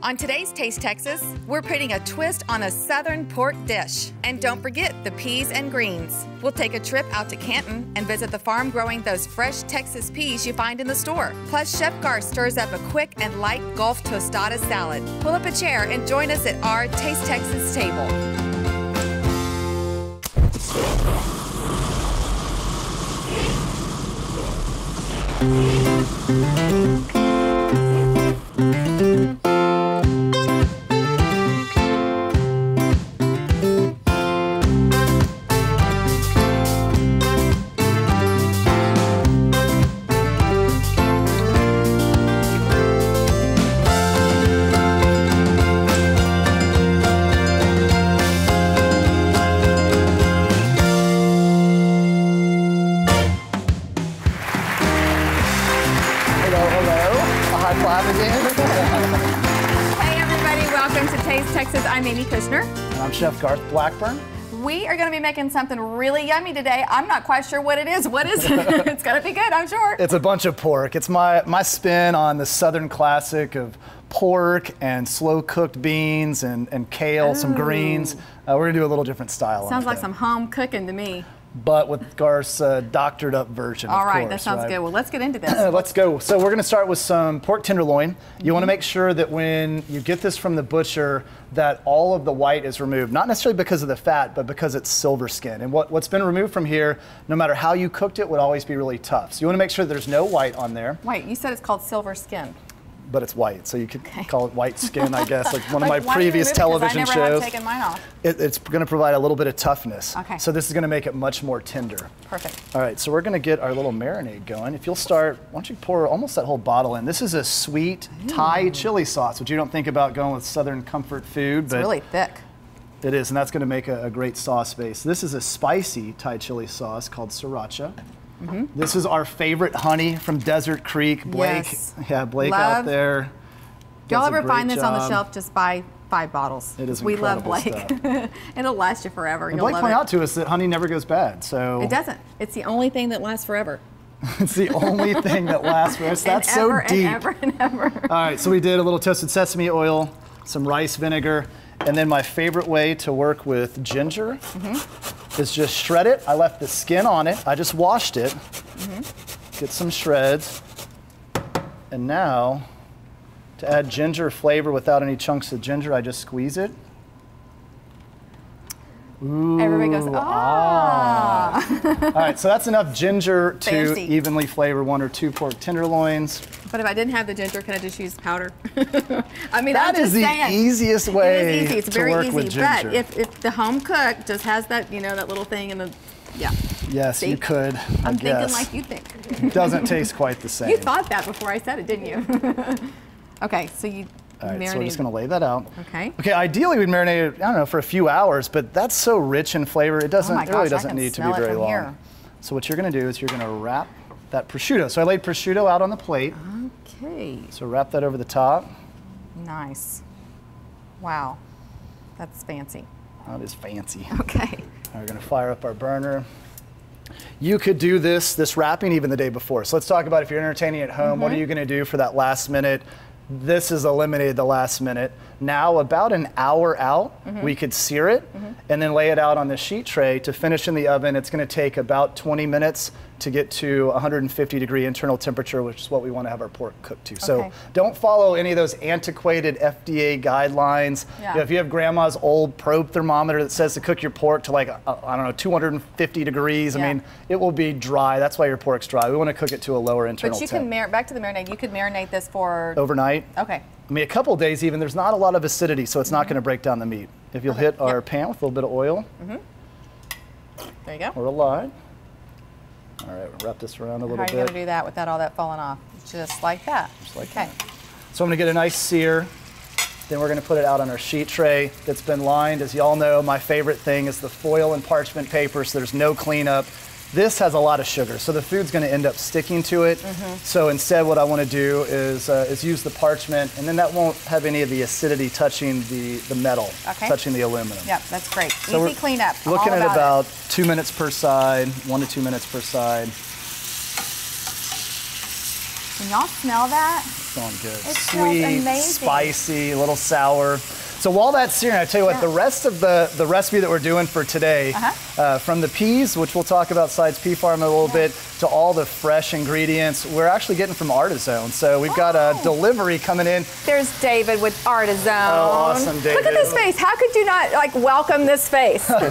On today's Taste Texas, we're putting a twist on a Southern pork dish. And don't forget the peas and greens. We'll take a trip out to Canton and visit the farm growing those fresh Texas peas you find in the store. Plus, Chef Garth stirs up a quick and light Gulf tostada salad. Pull up a chair and join us at our Taste Texas table. Hey everybody, welcome to Taste Texas. I'm Kushnir. And I'm Chef Garth Blackburn. We are going to be making something really yummy today. I'm not quite sure what it is. What is it? It's going to be good, I'm sure. It's a bunch of pork. It's my spin on the Southern classic of pork and slow-cooked beans and kale, some greens. We're going to do a little different style. Sounds like some home cooking to me. But with Garth's doctored up version. All right, of course, that sounds good. Well, let's get into this. Let's go. So we're going to start with some pork tenderloin. You want to make sure that when you get this from the butcher that all of the white is removed, not necessarily because of the fat, but because it's silver skin. And what's been removed from here, no matter how you cooked it, would always be really tough. So you want to make sure there's no white on there. Wait, you said it's called silver skin. But it's white, so you could call it white skin, I guess, like one of my previous television shows. I never have taken mine off. It's going to provide a little bit of toughness. Okay. So this is going to make it much more tender. Perfect. All right, so we're going to get our little marinade going. If you'll start, why don't you pour almost that whole bottle in. This is a sweet Thai chili sauce, which you don't think about going with Southern comfort food. It's really thick. It is, and that's going to make a great sauce base. This is a spicy Thai chili sauce called sriracha. This is our favorite honey from Desert Creek. Blake, Blake out there. Do y'all ever find this on the shelf? Just buy 5 bottles. It is We love incredible Blake. stuff. It'll last you forever. And You'll Blake love pointed it. out to us that honey never goes bad. So It doesn't. It's the only thing that lasts forever. It's the only thing that lasts forever. That's so deep. And ever and ever. All right, so we did a little toasted sesame oil, some rice vinegar, and then my favorite way to work with ginger is just shred it. I left the skin on it. I just washed it. Get some shreds. And now, to add ginger flavor without any chunks of ginger, I just squeeze it. Ooh, everybody goes, ah. All right, so that's enough ginger to Fancy. evenly flavor 1 or 2 pork tenderloins. But if I didn't have the ginger, can I just use powder? I mean, that is the easiest way it is easy. It's very to work easy. with ginger. But if the home cook just has that, that little thing in the, Yes, See? you could. I'm thinking like you think. It doesn't taste quite the same. You thought that before I said it, didn't you? Okay, so you All right, marinate. so we're just going to lay that out. Okay. Okay, ideally we'd marinate it, I don't know, for a few hours, but that's so rich in flavor, it doesn't, it really doesn't need to be very long. Here. So what you're going to do is you're going to wrap that prosciutto. So I laid prosciutto out on the plate. Okay. So wrap that over the top. Nice. Wow, that's fancy. That is fancy. Okay. All right, we're going to fire up our burner. You could do this wrapping even the day before. So let's talk about if you're entertaining at home, what are you going to do for that last minute? This is eliminated the last minute. Now about an hour out, we could sear it and then lay it out on the sheet tray to finish in the oven. It's going to take about 20 minutes to get to 150-degree internal temperature, which is what we want to have our pork cooked to. So don't follow any of those antiquated FDA guidelines. Yeah. If you have grandma's old probe thermometer that says to cook your pork to like, I don't know, 250 degrees, I mean, it will be dry. That's why your pork's dry. We want to cook it to a lower internal But you temp. can back to the marinade, you could marinate this for overnight. Okay. I mean, a couple days even, there's not a lot of acidity, so it's not going to break down the meat. If you'll hit our pan with a little bit of oil. There you go. We're aligned. All right, we'll wrap this around a little bit. How are you going to do that without all that falling off? Just like that. Just like that. So I'm going to get a nice sear. Then we're going to put it out on our sheet tray that's been lined. As you all know, my favorite thing is the foil and parchment paper, so there's no cleanup. This has a lot of sugar, so the food's going to end up sticking to it. So instead what I want to do is use the parchment, and then that won't have any of the acidity touching the metal, touching the aluminum. Yep, that's great. So easy cleanup. Looking at about 2 minutes per side, 1 to 2 minutes per side. Can y'all smell that? Smelling good. It smells Sweet, amazing. spicy, a little sour. So while that's searing, I tell you what, the rest of the recipe that we're doing for today, from the peas, which we'll talk about Sides Pea Farm in a little bit, to all the fresh ingredients, we're actually getting from Artizone. So we've got a delivery coming in. There's David with Artizone. Oh, awesome, David. Look at this face. How could you not like welcome this face? And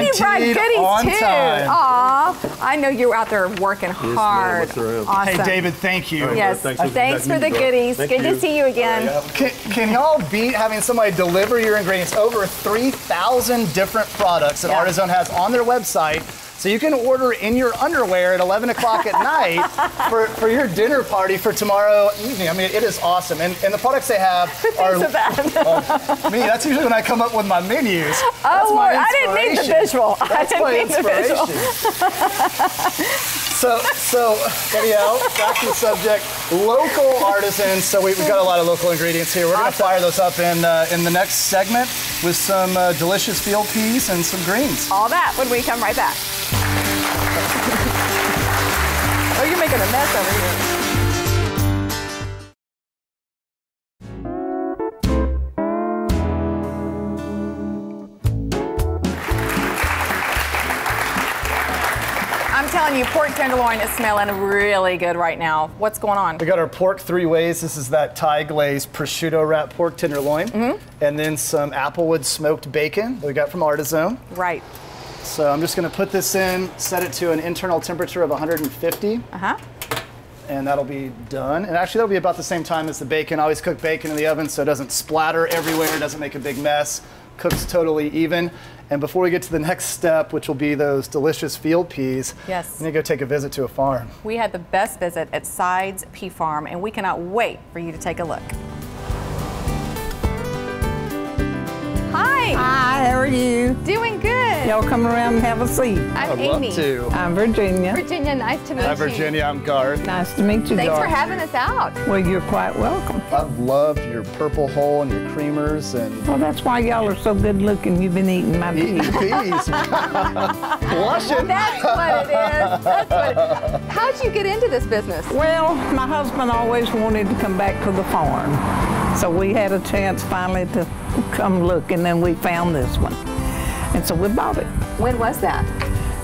you brought goodies on too. time. Aw, I know you're out there working hard. Awesome. Hey, David, thank you. Yes, thanks for the goodies. Good to see you again. Can y'all beat having somebody deliver your ingredients? Over 3,000 different products that Artizone has on their website. So you can order in your underwear at 11 o'clock at night for your dinner party for tomorrow evening. I mean, it is awesome. And the products they have are... me, that's usually when I come up with my menus. Oh, Lord, I didn't need the visual. That's my inspiration. So anyhow, back to the subject. Local artisans. So we've got a lot of local ingredients here. We're going to fire those up in the next segment with some delicious field peas and some greens. All that when we come right back. Oh, you're making a mess over here. I'm telling you, pork tenderloin is smelling really good right now. What's going on? We got our pork 3 ways. This is that Thai glazed prosciutto wrap pork tenderloin. And then some applewood smoked bacon that we got from Artizone. Right. So I'm just going to put this in, set it to an internal temperature of 150. And that'll be done. And actually that'll be about the same time as the bacon. I always cook bacon in the oven so it doesn't splatter everywhere, it doesn't make a big mess, cooks totally even. And before we get to the next step, which will be those delicious field peas, I'm gonna go take a visit to a farm. We had the best visit at Sides Pea Farm, and we cannot wait for you to take a look. Hi. Hi, how are you? Doing good. Y'all come around and have a seat. I'm I'd Amy. love to. I'm Virginia. Virginia, nice to meet you. Hi, Virginia. I'm Garth. Nice to meet you, Thanks Garth. for having us out. Well, you're quite welcome. I've loved your purple hull and your creamers and Well, that's why y'all are so good looking. You've been eating my eating peas. peas. Blushing. That's what it is. That's what it is. How'd you get into this business? Well, my husband always wanted to come back to the farm. So we had a chance finally to come look, and then we found this one. And so we bought it. When was that?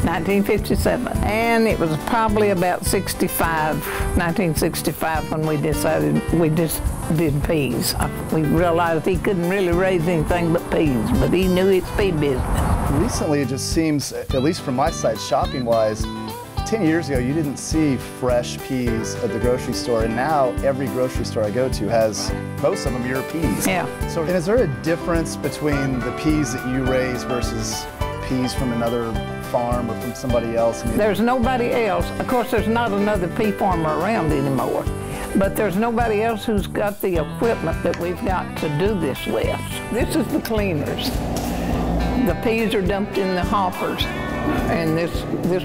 1957. And it was probably about 1965 when we decided we just did peas. We realized he couldn't really raise anything but peas, but he knew his pea business. Recently, it just seems, at least from my side, shopping-wise, 10 years ago, you didn't see fresh peas at the grocery store, and now every grocery store I go to has, most of them, your peas. Yeah. So, and is there a difference between the peas that you raise versus peas from another farm or from somebody else? I mean, There's nobody else. Of course, there's not another pea farmer around anymore, but there's nobody else who's got the equipment that we've got to do this with. This is the cleaners. The peas are dumped in the hoppers, and this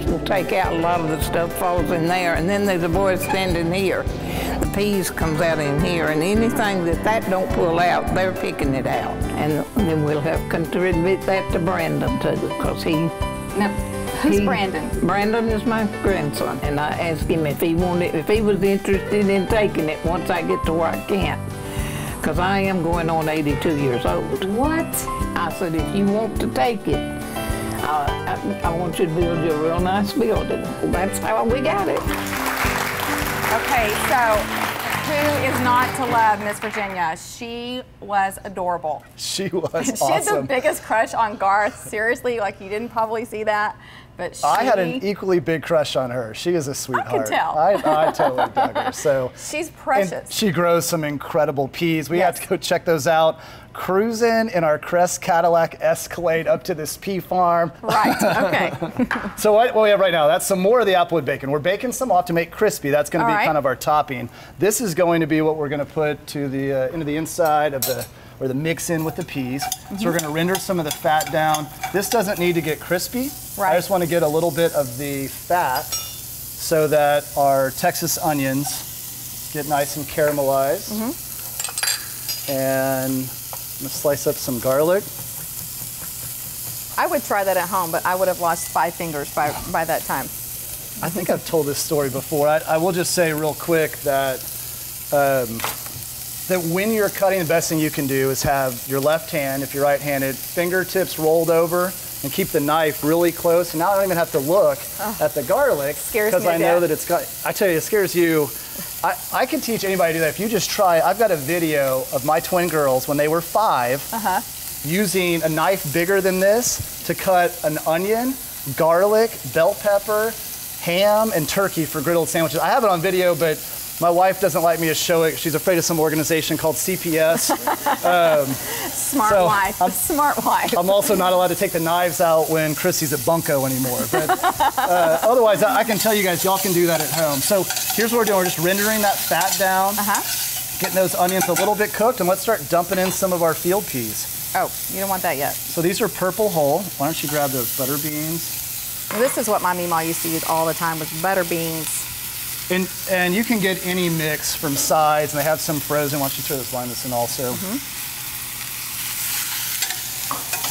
will take out a lot of the stuff falls in there, and then there's a boy standing here. The peas comes out in here, and anything that don't pull out, they're picking it out. And then we'll have contribute that to Brandon too, because Who's Brandon? Brandon is my grandson, and I asked him if he was interested in taking it once I get to where I can't, because I am going on 82 years old. What? I said, if you want to take it, I want you to build you a real nice building. That's how we got it. Okay, so who is not to love Miss Virginia? She was adorable. she was awesome. She had the biggest crush on Garth. Seriously, like you didn't probably see that, but I had an equally big crush on her. She is a sweetheart. I could tell. I totally dug her. So she's precious. And she grows some incredible peas. We have to go check those out. Cruising in our Crest Cadillac Escalade up to this pea farm. Right, okay. So what we have right now, that's some more of the applewood bacon. We're baking some off to make crispy. That's going to be kind of our topping. This is going to be what we're going to put to the into the inside of the mix in with the peas. So we're going to render some of the fat down. This doesn't need to get crispy. Right. I just want to get a little bit of the fat so that our Texas onions get nice and caramelized. And I'm going to slice up some garlic. I would try that at home, but I would have lost 5 fingers by that time. I think I've told this story before. I will just say real quick that that when you're cutting, the best thing you can do is have your left hand, if you're right-handed, fingertips rolled over, and keep the knife really close. And now I don't even have to look at the garlic because I know that it's got. I tell you, it scares you. I can teach anybody to do that. If you just try, I've got a video of my twin girls when they were 5 using a knife bigger than this to cut an onion, garlic, bell pepper, ham, and turkey for griddled sandwiches. I have it on video, but my wife doesn't like me to show it. She's afraid of some organization called CPS. Smart wife. Smart wife. I'm also not allowed to take the knives out when Chrissy's at Bunko anymore. But otherwise, I can tell you guys, y'all can do that at home. So here's what we're doing. We're just rendering that fat down, getting those onions a little bit cooked, and let's start dumping in some of our field peas. Oh, you don't want that yet. So these are purple whole. Why don't you grab those butter beans? Well, this is what my Meemaw used to use all the time, was butter beans. And you can get any mix from sides, and they have some frozen. Why don't you throw this line in also?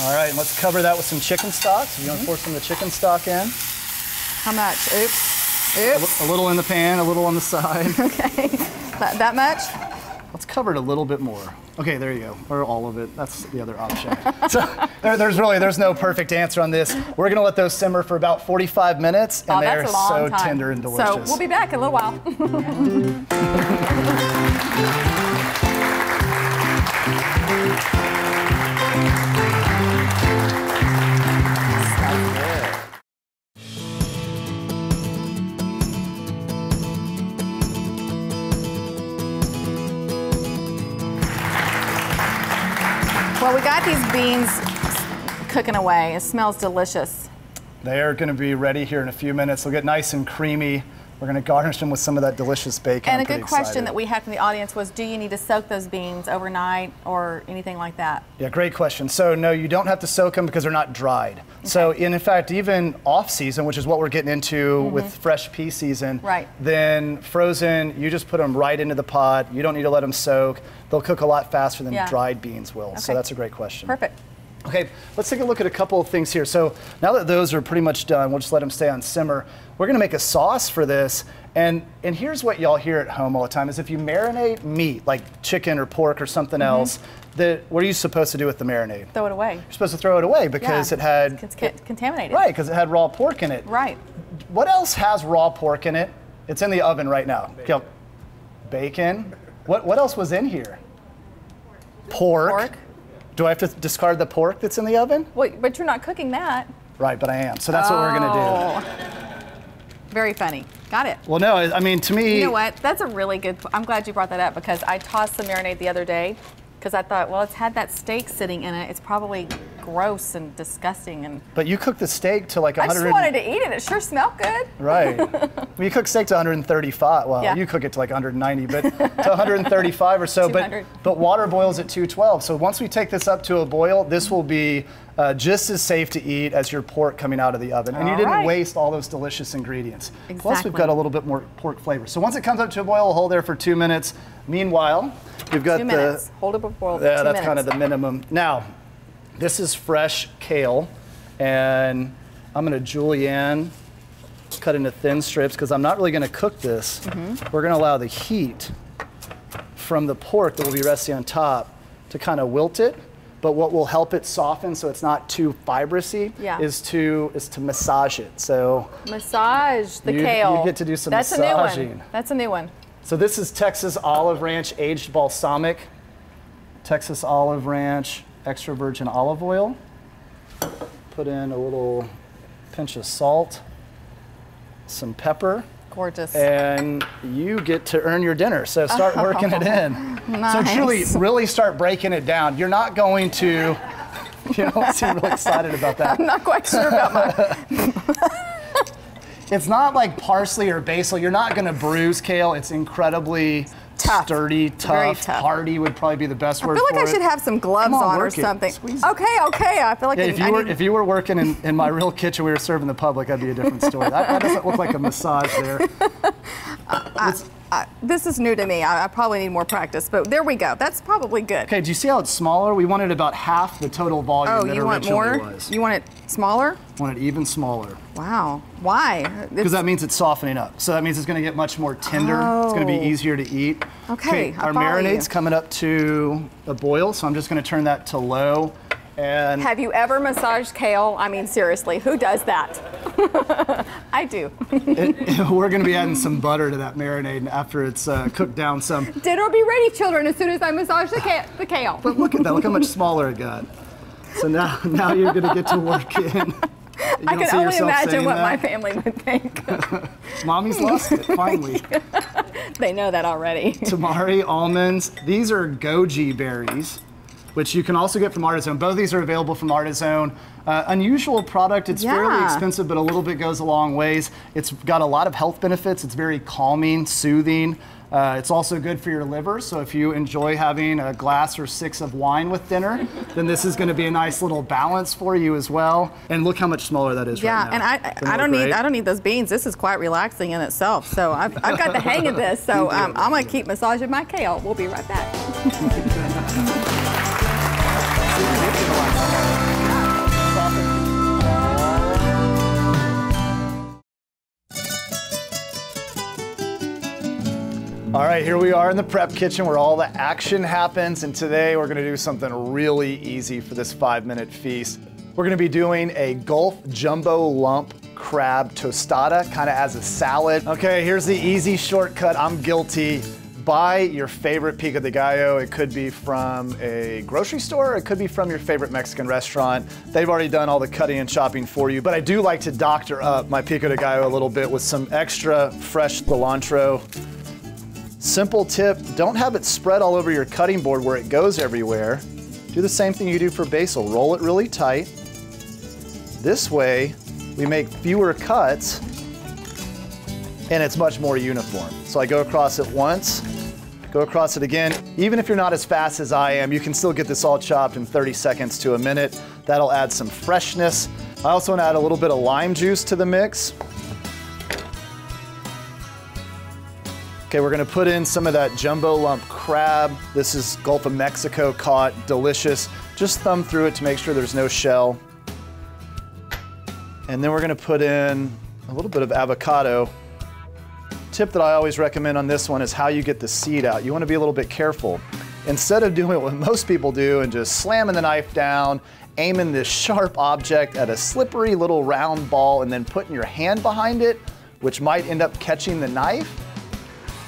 All right, and let's cover that with some chicken stock. So you're gonna pour some of the chicken stock in. How much? Oops. Oops. A little in the pan, a little on the side. Okay. That much? Let's cover it a little bit more. Okay, there you go. Or all of it. That's the other option. So there's no perfect answer on this. We're gonna let those simmer for about 45 minutes, and they're so tender and delicious. So we'll be back in a little while. Well, we got these beans cooking away. It smells delicious. They are going to be ready here in a few minutes. They'll get nice and creamy. We're going to garnish them with some of that delicious bacon. And a good question that we had from the audience was, do you need to soak those beans overnight or anything like that? Yeah, great question. So no, you don't have to soak them because they're not dried. Okay. So in fact, even off season, which is what we're getting into with fresh pea season, then frozen, you just put them right into the pot. You don't need to let them soak. They'll cook a lot faster than dried beans will. Okay. So that's a great question. Perfect. Okay, let's take a look at a couple of things here. So now that those are pretty much done, we'll just let them stay on simmer. We're gonna make a sauce for this. And here's what y'all hear at home all the time is if you marinate meat, like chicken or pork or something else, what are you supposed to do with the marinade? Throw it away. You're supposed to throw it away because it had... It's contaminated. Right, because it had raw pork in it. Right. What else has raw pork in it? It's in the oven right now. Bacon. Bacon. What else was in here? Pork. Do I have to discard the pork that's in the oven? Wait, but you're not cooking that. Right, but I am. So that's what we're gonna do. Very funny. Got it. Well, no, I mean, to me... You know what? That's a really good... I'm glad you brought that up because I tossed some marinade the other day because I thought, well, it's had that steak sitting in it. It's probably gross and disgusting. And but you cooked the steak to like 100... I just wanted to eat it. It sure smelled good. Right. Well, you cook steak to 135. Well, you cook it to like 190, but to 135 or so. But water boils at 212. So once we take this up to a boil, this will be just as safe to eat as your pork coming out of the oven. And you didn't waste all those delicious ingredients. Exactly. Plus, we've got a little bit more pork flavor. So once it comes up to a boil, we'll hold there for 2 minutes. Meanwhile, we've got 2 minutes. Hold it before 2 minutes. That's kind of the minimum. Now, this is fresh kale, and I'm going to julienne, cut into thin strips, because I'm not really going to cook this. We're going to allow the heat from the pork that will be resting on top to kind of wilt it. But what will help it soften so it's not too fibrous-y is to massage it. So massage the kale. You get to do some massaging. That's a new one. So this is Texas Olive Ranch aged balsamic. Texas Olive Ranch extra virgin olive oil. Put in a little pinch of salt, some pepper. Gorgeous. And you get to earn your dinner. So start working it in. Nice. So truly, really start breaking it down. You're not going to, you don't seem really excited about that. I'm not quite sure about my... It's not like parsley or basil. You're not going to bruise kale. It's incredibly sturdy, tough. Hardy would probably be the best word for it. I feel like I should have some gloves on or something. Okay. I feel like if you were working in my real kitchen, we were serving the public, that'd be a different story. That doesn't look like a massage there. this is new to me. I probably need more practice, but there we go. That's probably good. Okay, do you see how it's smaller? We wanted about half the total volume that originally was. You want it smaller? I want it even smaller. Wow. Why? Because that means it's softening up. So that means it's going to get much more tender. It's going to be easier to eat. Okay, our marinade's coming up to a boil, so I'm just going to turn that to low. And have you ever massaged kale? I mean, seriously, who does that? I do. We're going to be adding some butter to that marinade after it's cooked down some. Dinner will be ready, children, as soon as I massage the kale. But look at that. Look how much smaller it got. So now you're going to get to work in. I can only imagine what my family would think. Mommy's lost it, finally. They know that already. Tamari almonds. These are goji berries, which you can also get from Artizone. Both of these are available from Artizone. Unusual product. It's fairly expensive, but a little bit goes a long ways. It's got a lot of health benefits. It's very calming, soothing. It's also good for your liver, so if you enjoy having a glass or 6 of wine with dinner, then this is going to be a nice little balance for you as well. And look how much smaller that is right now. Yeah, and I don't need those beans. This is quite relaxing in itself. So I've got the hang of this. So I'm going to keep massaging my kale. We'll be right back. All right, here we are in the prep kitchen where all the action happens, and today we're gonna do something really easy for this 5-minute feast. We're gonna be doing a Gulf Jumbo Lump Crab Tostada, kinda as a salad. Okay, here's the easy shortcut. I'm guilty. Buy your favorite pico de gallo. It could be from a grocery store, or it could be from your favorite Mexican restaurant. They've already done all the cutting and chopping for you, but I do like to doctor up my pico de gallo a little bit with some extra fresh cilantro. Simple tip, don't have it spread all over your cutting board where it goes everywhere. Do the same thing you do for basil. Roll it really tight. This way, we make fewer cuts and it's much more uniform. So I go across it once, go across it again. Even if you're not as fast as I am, you can still get this all chopped in 30 seconds to a minute. That'll add some freshness. I also want to add a little bit of lime juice to the mix. Okay, we're gonna put in some of that jumbo lump crab. This is Gulf of Mexico caught, delicious. Just thumb through it to make sure there's no shell. And then we're gonna put in a little bit of avocado. Tip that I always recommend on this one is how you get the seed out. You wanna be a little bit careful. Instead of doing what most people do and just slamming the knife down, aiming this sharp object at a slippery little round ball and then putting your hand behind it, which might end up catching the knife.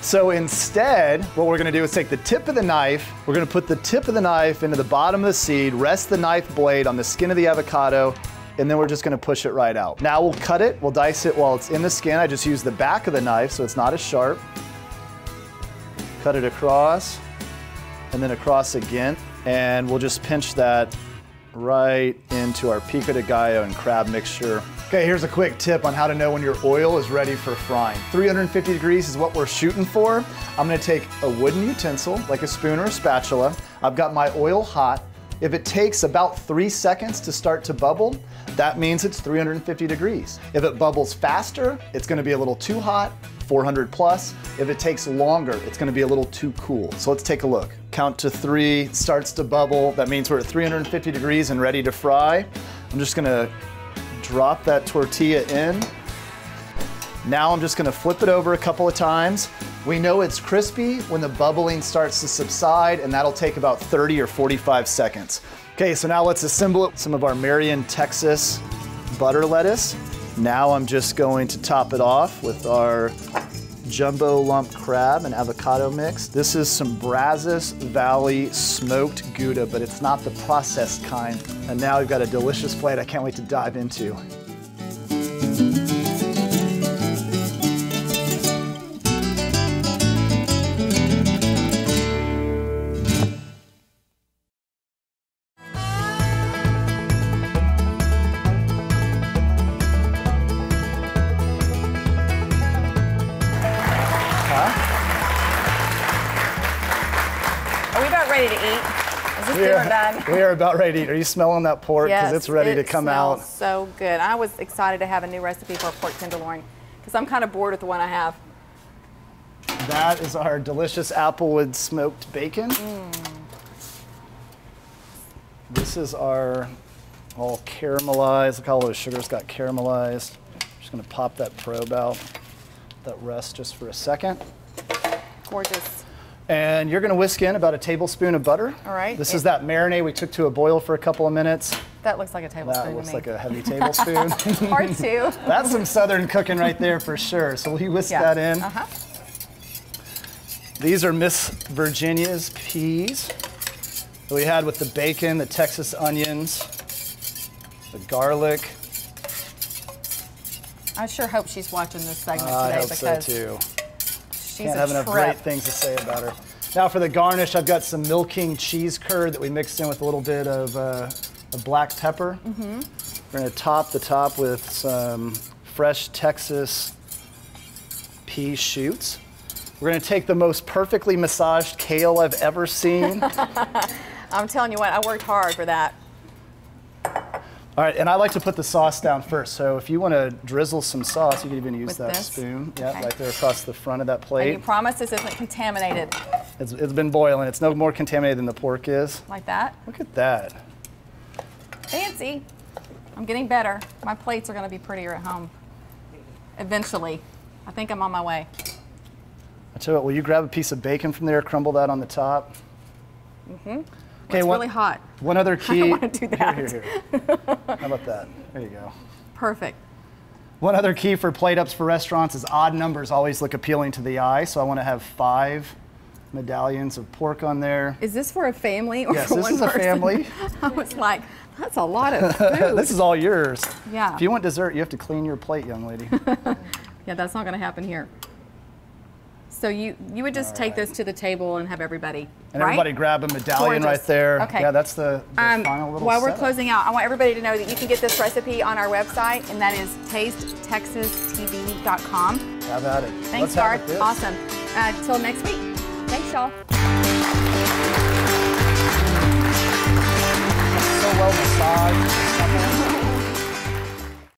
So instead, what we're gonna do is take the tip of the knife, we're gonna put the tip of the knife into the bottom of the seed, rest the knife blade on the skin of the avocado, and then we're just gonna push it right out. Now we'll cut it, we'll dice it while it's in the skin. I just use the back of the knife so it's not as sharp. Cut it across, and then across again, and we'll just pinch that right into our pico de gallo and crab mixture. Okay, here's a quick tip on how to know when your oil is ready for frying. 350 degrees is what we're shooting for. I'm gonna take a wooden utensil, like a spoon or a spatula. I've got my oil hot. If it takes about 3 seconds to start to bubble, that means it's 350 degrees. If it bubbles faster, it's gonna be a little too hot, 400 plus. If it takes longer, it's gonna be a little too cool. So let's take a look. Count to 3, starts to bubble. That means we're at 350 degrees and ready to fry. I'm just gonna drop that tortilla in. Now I'm just gonna flip it over a couple of times. We know it's crispy when the bubbling starts to subside, and that'll take about 30 or 45 seconds. Okay, so now let's assemble some of our Marion, Texas butter lettuce. Now I'm just going to top it off with our jumbo lump crab and avocado mix. This is some Brazos Valley smoked Gouda, but it's not the processed kind. And now we've got a delicious plate I can't wait to dive into. Ready to eat? Is this dinner done? We are about ready to eat. Are you smelling that pork? Because it's ready to come out. It smells so good. I was excited to have a new recipe for a pork tenderloin because I'm kind of bored with the one I have. That is our delicious applewood smoked bacon. This is our all caramelized. Look how all those sugars got caramelized. Just gonna pop that probe out, let that rest just for a second. Gorgeous. And you're gonna whisk in about a tablespoon of butter. All right. This is that marinade we took to a boil for a couple of minutes. That looks like a tablespoon That looks to me. like a heavy tablespoon. Hard to. That's some Southern cooking right there for sure. So we whisk that in. These are Miss Virginia's peas that we had with the bacon, the Texas onions, the garlic. I sure hope she's watching this segment I today hope because so too. she's Can't a have enough trip. great things to say about her. Now for the garnish, I've got some milking cheese curd that we mixed in with a little bit of black pepper. We're gonna top the top with some fresh Texas pea shoots. We're gonna take the most perfectly massaged kale I've ever seen. I'm telling you what, I worked hard for that. All right, and I like to put the sauce down first. So if you want to drizzle some sauce, you can even use With that this? spoon. Okay. Yeah, right there across the front of that And plate. you promise this isn't contaminated It's been boiling. It's no more contaminated than the pork is. like that. Look at that. Fancy. I'm getting better. My plates are going to be prettier at home. Eventually. I think I'm on my way. I tell you what, will you grab a piece of bacon from there, crumble that on the top? Okay, It's really hot. One other key. I don't want to do that. Here. How about that? There you go. Perfect. One other key for plate ups for restaurants is odd numbers always look appealing to the eye. So I want to have 5 medallions of pork on there. Is this for a family or Yes, for this one is a person? family. I was like, that's a lot of food. This is all yours. Yeah. If you want dessert, you have to clean your plate, young lady. Yeah, that's not going to happen here. So you would just take this to the table and have everybody, And right? everybody grab a medallion Gorgeous. right there. Okay. Yeah, that's the final little While we're setup. closing out, I want everybody to know that you can get this recipe on our website, and that is tastetexastv.com. Have at it. Thanks, Let's have Garth. it this. Awesome. Till next week. Thanks, y'all. So well massaged.